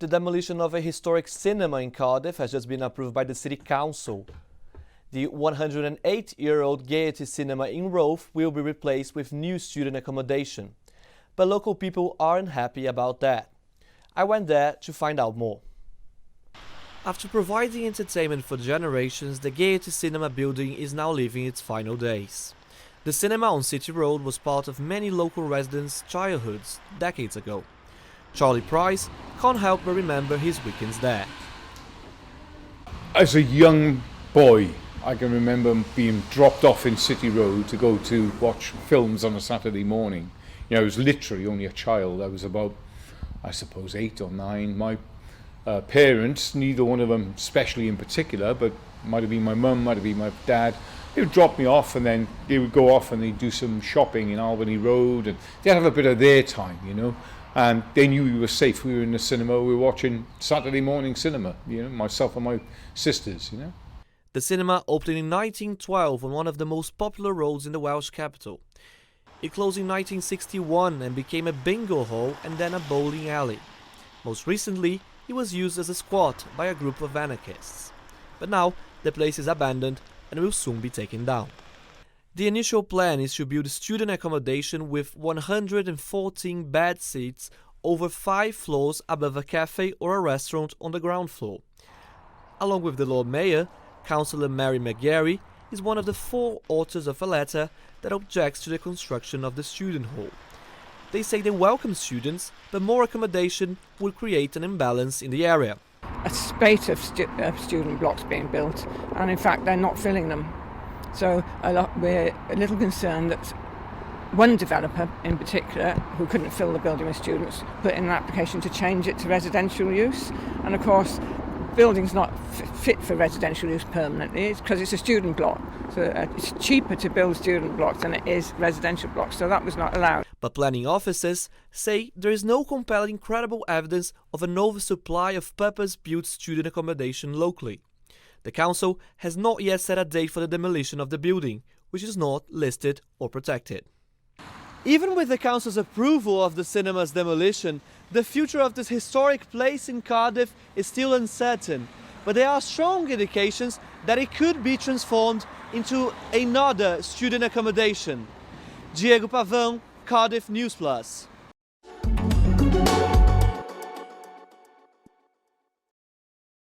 The demolition of a historic cinema in Cardiff has just been approved by the City Council. The 108-year-old Gaiety Cinema in Roath will be replaced with new student accommodation. But local people aren't happy about that. I went there to find out more. After providing entertainment for generations, the Gaiety Cinema building is now living its final days. The cinema on City Road was part of many local residents' childhoods decades ago. Charlie Price can't help but remember his weekends there. As a young boy, I can remember being dropped off in City Road to go to watch films on a Saturday morning. You know, I was literally only a child. I was about, I suppose, 8 or 9. My parents, neither one of them especially in particular, but might have been my mum, might have been my dad, they would drop me off and then they would go off and they'd do some shopping in Albany Road and they'd have a bit of their time, you know. And they knew we were safe. We were in the cinema, we were watching Saturday morning cinema, you know, myself and my sisters, you know. The cinema opened in 1912 on one of the most popular roads in the Welsh capital. It closed in 1961 and became a bingo hall and then a bowling alley. Most recently, it was used as a squat by a group of anarchists. But now, the place is abandoned and will soon be taken down. The initial plan is to build student accommodation with 114 bed seats over 5 floors above a cafe or a restaurant on the ground floor. Along with the Lord Mayor, Councillor Mary McGarry is one of the 4 authors of a letter that objects to the construction of the student hall. They say they welcome students, but more accommodation will create an imbalance in the area. A spate of student blocks being built, and in fact they're not filling them. So we're a little concerned that one developer in particular, who couldn't fill the building with students, put in an application to change it to residential use. And of course, the building's not fit for residential use permanently, because it's a student block. So it's cheaper to build student blocks than it is residential blocks, so that was not allowed. But planning officers say there is no compelling credible evidence of an oversupply of purpose-built student accommodation locally. The council has not yet set a date for the demolition of the building, which is not listed or protected. Even with the council's approval of the cinema's demolition, the future of this historic place in Cardiff is still uncertain, but there are strong indications that it could be transformed into another student accommodation. Diego Pavão, Cardiff News Plus.